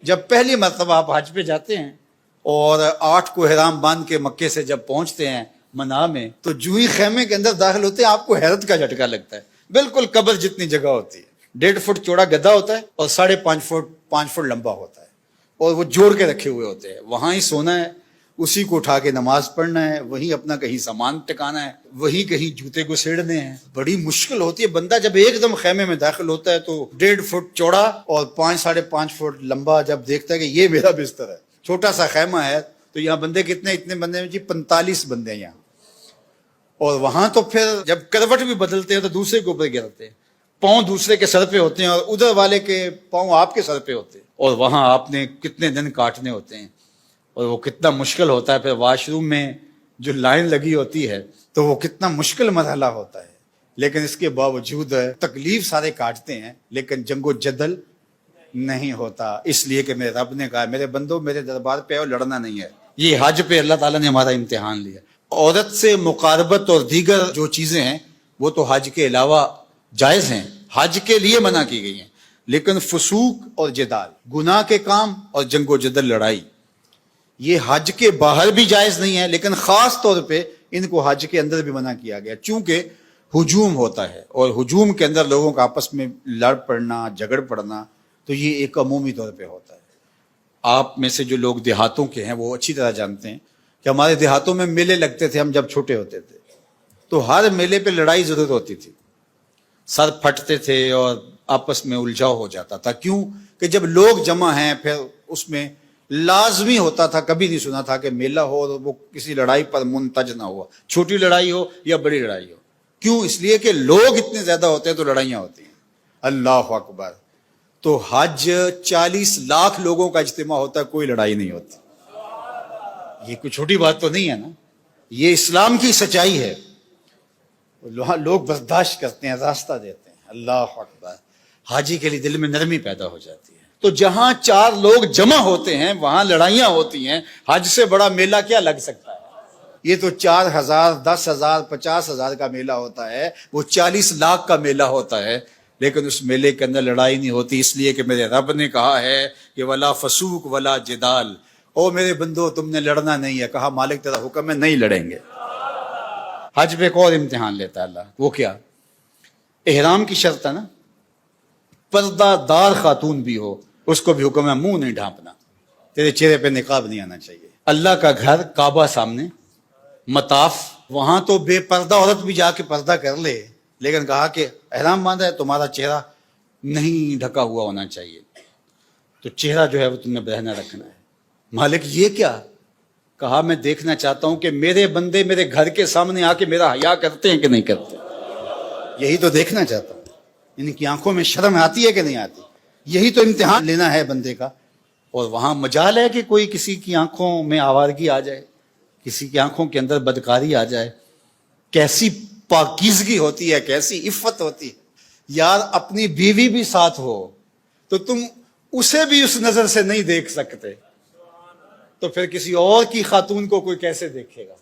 جب پہلی مرتبہ آپ حج پہ جاتے ہیں اور 8 کو احرام باندھ کے مکے سے جب پہنچتے ہیں منا میں، تو جو ہی خیمے کے اندر داخل ہوتے ہیں آپ کو حیرت کا جھٹکا لگتا ہے. بالکل قبر جتنی جگہ ہوتی ہے. 1.5 فٹ چوڑا گدھا ہوتا ہے اور 5.5 فٹ لمبا ہوتا ہے، اور وہ جوڑ کے رکھے ہوئے ہوتے ہیں. وہاں ہی سونا ہے، اسی کو اٹھا کے نماز پڑھنا ہے، وہیں اپنا کہیں سامان ٹکانا ہے، وہیں کہیں جوتے کو سیڑنے ہیں. بڑی مشکل ہوتی ہے. بندہ جب ایک دم خیمے میں داخل ہوتا ہے تو 1.5 فٹ چوڑا اور 5.5 فٹ لمبا جب دیکھتا ہے کہ یہ میرا بستر ہے. چھوٹا سا خیمہ ہے تو یہاں بندے کتنے؟ اتنے بندے ہیں جی 45 بندے ہیں یہاں. اور وہاں تو پھر جب کروٹ بھی بدلتے ہیں تو دوسرے کے اوپر گرتے ہیں، پاؤں دوسرے کے سر پہ ہوتے ہیں اور ادھر والے کے پاؤں آپ کے سر پہ ہوتے ہیں. اور وہاں آپ نے کتنے دن کاٹنے ہوتے ہیں، اور وہ کتنا مشکل ہوتا ہے. پھر واش روم میں جو لائن لگی ہوتی ہے تو وہ کتنا مشکل مرحلہ ہوتا ہے. لیکن اس کے باوجود تکلیف سارے کاٹتے ہیں، لیکن جنگ و جدل نہیں ہوتا. اس لیے کہ میرے رب نے کہا میرے بندو میرے دربار پہ آؤ، لڑنا نہیں ہے. یہ حج پہ اللہ تعالیٰ نے ہمارا امتحان لیا. عورت سے مقاربت اور دیگر جو چیزیں ہیں وہ تو حج کے علاوہ جائز ہیں، حج کے لیے منع کی گئی ہیں. لیکن فسوق اور جدال، گناہ کے کام اور جنگ و جدل، لڑائی، یہ حج کے باہر بھی جائز نہیں ہے، لیکن خاص طور پہ ان کو حج کے اندر بھی منع کیا گیا. چونکہ ہجوم ہوتا ہے، اور ہجوم کے اندر لوگوں کا آپس میں لڑ پڑنا، جھگڑ پڑنا، تو یہ ایک عمومی طور پہ ہوتا ہے. آپ میں سے جو لوگ دیہاتوں کے ہیں وہ اچھی طرح جانتے ہیں کہ ہمارے دیہاتوں میں میلے لگتے تھے. ہم جب چھوٹے ہوتے تھے تو ہر میلے پہ لڑائی ضرور ہوتی تھی، سر پھٹتے تھے اور آپس میں الجھاؤ ہو جاتا تھا. کیوں کہ جب لوگ جمع ہیں پھر اس میں لازمی ہوتا تھا، کبھی نہیں سنا تھا کہ میلہ ہو اور وہ کسی لڑائی پر منتج نہ ہوا، چھوٹی لڑائی ہو یا بڑی لڑائی ہو. کیوں؟ اس لیے کہ لوگ اتنے زیادہ ہوتے ہیں تو لڑائیاں ہوتی ہیں. اللہ اکبر. تو حج 40 لاکھ لوگوں کا اجتماع ہوتا ہے، کوئی لڑائی نہیں ہوتی. یہ کوئی چھوٹی بات تو نہیں ہے نا، یہ اسلام کی سچائی ہے. لوگ برداشت کرتے ہیں، راستہ دیتے ہیں. اللہ اکبر. حاجی کے لیے دل میں نرمی پیدا ہو جاتی ہے. تو جہاں 4 لوگ جمع ہوتے ہیں وہاں لڑائیاں ہوتی ہیں. حج سے بڑا میلہ کیا لگ سکتا ہے؟ یہ تو 4,000 10,000 50,000 کا میلہ ہوتا ہے، وہ 40 لاکھ کا میلہ ہوتا ہے. لیکن اس میلے کے اندر لڑائی نہیں ہوتی، اس لیے کہ میرے رب نے کہا ہے کہ ولا فسوق ولا جدال. او میرے بندو تم نے لڑنا نہیں ہے. کہا مالک تیرا حکم ہے، نہیں لڑیں گے. حج پہ ایک اور امتحان لیتا ہے اللہ. وہ کیا؟ احرام کی شرط ہے نا، پردہ دار خاتون بھی ہو اس کو بھی حکم ہے منہ نہیں ڈھانپنا، تیرے چہرے پہ نقاب نہیں آنا چاہیے. اللہ کا گھر کعبہ سامنے، مطاف، وہاں تو بے پردہ عورت بھی جا کے پردہ کر لے، لیکن کہا کہ احرام باندھا ہے تمہارا چہرہ نہیں ڈھکا ہوا ہونا چاہیے، تو چہرہ جو ہے وہ تم نے بہنا رکھنا ہے. مالک یہ کیا؟ کہا میں دیکھنا چاہتا ہوں کہ میرے بندے میرے گھر کے سامنے آ کے میرا حیا کرتے ہیں کہ نہیں کرتے. یہی تو دیکھنا چاہتا ہوں، ان کی آنکھوں میں شرم آتی ہے کہ نہیں آتی. یہی تو امتحان لینا ہے بندے کا. اور وہاں مجال ہے کہ کوئی کسی کی آنکھوں میں آوارگی آ جائے، کسی کی آنکھوں کے اندر بدکاری آ جائے. کیسی پاکیزگی ہوتی ہے، کیسی عفت ہوتی ہے. یار اپنی بیوی بھی ساتھ ہو تو تم اسے بھی اس نظر سے نہیں دیکھ سکتے، تو پھر کسی اور کی خاتون کو کوئی کیسے دیکھے گا؟